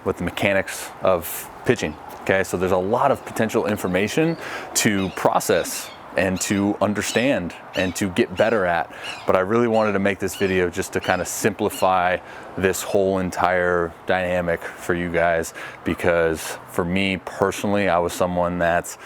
with the mechanics of pitching. Okay, so there's a lot of potential information to process and to understand and to get better at. But I really wanted to make this video just to kind of simplify this whole entire dynamic for you guys, because for me personally, I was someone that's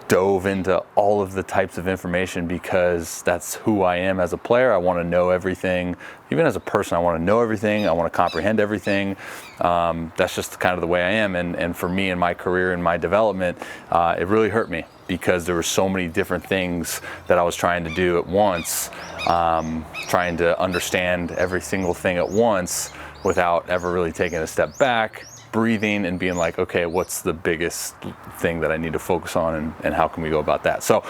dove into all of the types of information because that's who I am as a player. I want to know everything. Even as a person, I want to know everything. I want to comprehend everything. That's just kind of the way I am. And for me in my career and my development, it really hurt me because there were so many different things that I was trying to do at once, trying to understand every single thing at once without ever really taking a step back, breathing and being like, okay, what's the biggest thing that I need to focus on, and how can we go about that? So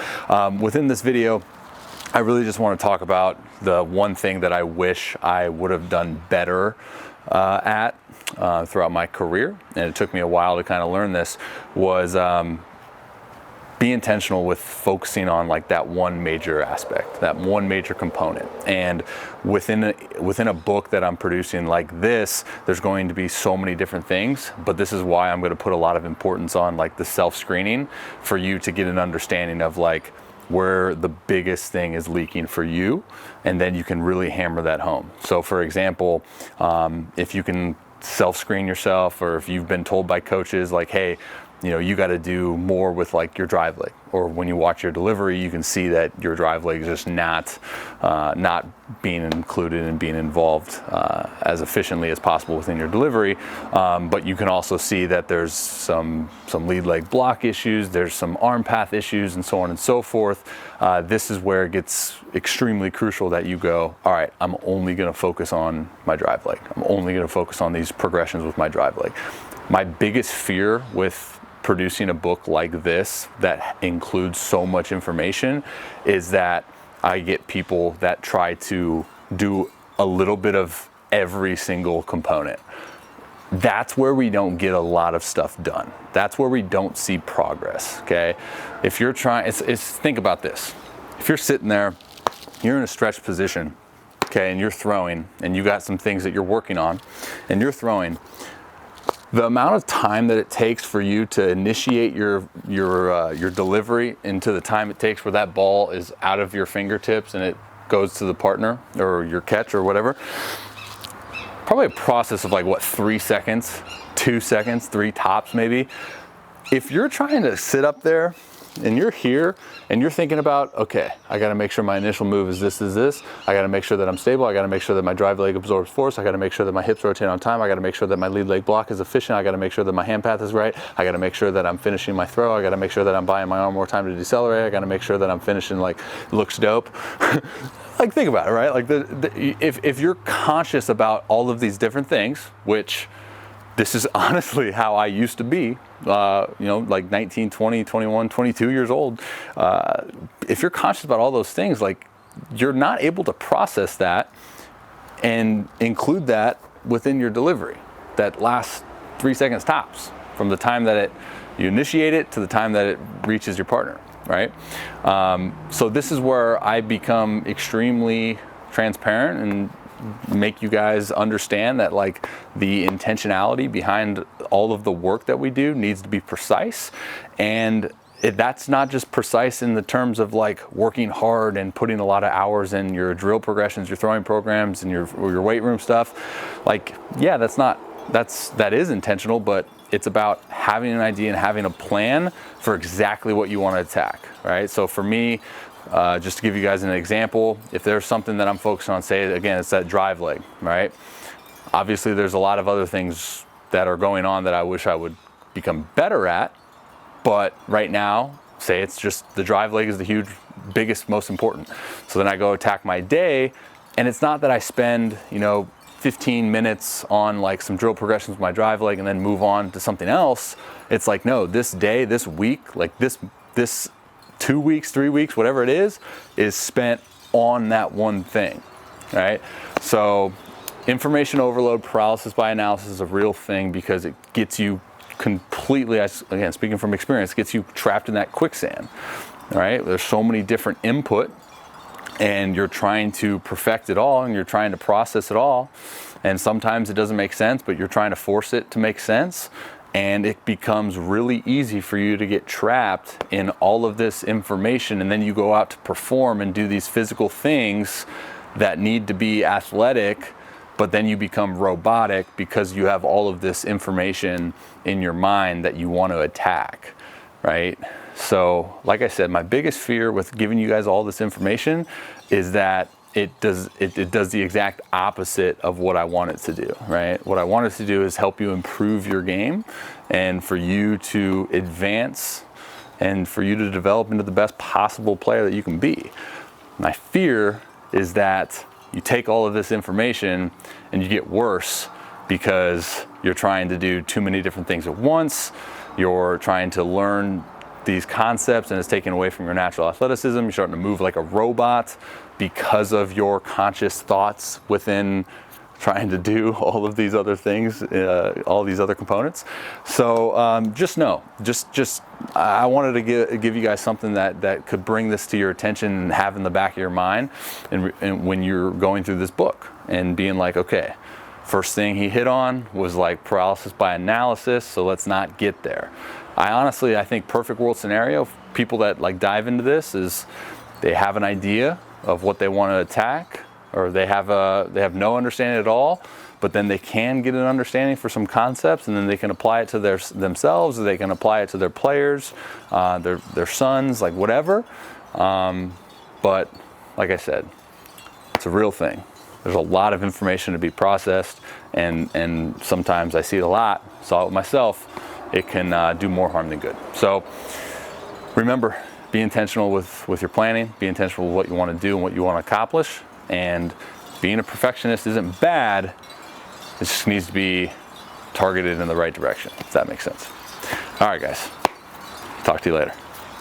within this video, I really just want to talk about the one thing that I wish I would have done better at throughout my career, and it took me a while to kind of learn this, was be intentional with focusing on like that one major aspect, that one major component. And within a book that I'm producing like this, there's going to be so many different things, but this is why I'm going to put a lot of importance on like the self-screening for you to get an understanding of like where the biggest thing is leaking for you, and then you can really hammer that home. So for example, if you can self-screen yourself, or if you've been told by coaches like, hey, you know, you got to do more with like your drive leg, or when you watch your delivery, you can see that your drive leg is just not being included and being involved as efficiently as possible within your delivery. But you can also see that there's some lead leg block issues, there's some arm path issues, and so on and so forth. This is where it gets extremely crucial that you go, all right, I'm only going to focus on my drive leg. I'm only going to focus on these progressions with my drive leg. My biggest fear with producing a book like this that includes so much information is that I get people that try to do a little bit of every single component. That's where we don't get a lot of stuff done. That's where we don't see progress, okay? If you're trying, think about this. If you're sitting there, you're in a stretch position, okay, and you're throwing, and you got some things that you're working on, and you're throwing, the amount of time that it takes for you to initiate your delivery into the time it takes where that ball is out of your fingertips and it goes to the partner or your catch or whatever, probably a process of like, what, 3 seconds, 2 seconds, 3 tops maybe. If you're trying to sit up there and you're here and you're thinking about, okay, I got to make sure my initial move is this, I got to make sure that I'm stable, I got to make sure that my drive leg absorbs force, I got to make sure that my hips rotate on time, I got to make sure that my lead leg block is efficient, I got to make sure that my hand path is right, I got to make sure that I'm finishing my throw, I got to make sure that I'm buying my arm more time to decelerate, I got to make sure that I'm finishing like looks dope. Like, think about it, right? Like if you're conscious about all of these different things, which this is honestly how I used to be, you know, like 19, 20, 21, 22 years old. If you're conscious about all those things, like, you're not able to process that and include that within your delivery. That last 3 seconds tops from the time that you initiate it to the time that it reaches your partner, right? So this is where I become extremely transparent and make you guys understand that like the intentionality behind all of the work that we do needs to be precise, and that's not just precise in the terms of like working hard and putting a lot of hours in your drill progressions, your throwing programs, and your weight room stuff. Like, yeah, that is intentional, but it's about having an idea and having a plan for exactly what you want to attack, right? So for me, just to give you guys an example, if there's something that I'm focused on, say again, it's that drive leg, right? Obviously there's a lot of other things that are going on that I wish I would become better at, but right now, say it's just the drive leg is the biggest, most important. So then I go attack my day, and it's not that I spend, 15 minutes on like some drill progressions with my drive leg and then move on to something else. It's like, no, this day, this week, like this 2 weeks, 3 weeks, whatever it is spent on that one thing, right? So information overload, paralysis by analysis is a real thing because it gets you completely, again, speaking from experience, gets you trapped in that quicksand, all right? There's so many different input, and you're trying to perfect it all, and you're trying to process it all, and sometimes it doesn't make sense, but you're trying to force it to make sense, and it becomes really easy for you to get trapped in all of this information, and then you go out to perform and do these physical things that need to be athletic, but then you become robotic because you have all of this information in your mind that you want to attack, right? So, like I said, my biggest fear with giving you guys all this information is that it does the exact opposite of what I want it to do, right? What I want it to do is help you improve your game and for you to advance and for you to develop into the best possible player that you can be. My fear is that you take all of this information and you get worse because you're trying to do too many different things at once. You're trying to learn these concepts and it's taken away from your natural athleticism. You're starting to move like a robot because of your conscious thoughts within trying to do all of these other things, all these other components. So just know, I wanted to give you guys something that could bring this to your attention and have in the back of your mind, and when you're going through this book and being like, okay, first thing he hit on was like paralysis by analysis, so let's not get there. I think perfect world scenario, people that like dive into this is they have an idea of what they want to attack, or they have no understanding at all, but then they can get an understanding for some concepts, and then they can apply it to themselves, or they can apply it to their players, their sons, like whatever. But like I said, it's a real thing. There's a lot of information to be processed, and sometimes I see it a lot, saw it myself. It can do more harm than good. So remember, be intentional with your planning, be intentional with what you want to do and what you want to accomplish. And being a perfectionist isn't bad, it just needs to be targeted in the right direction, if that makes sense. All right, guys, talk to you later.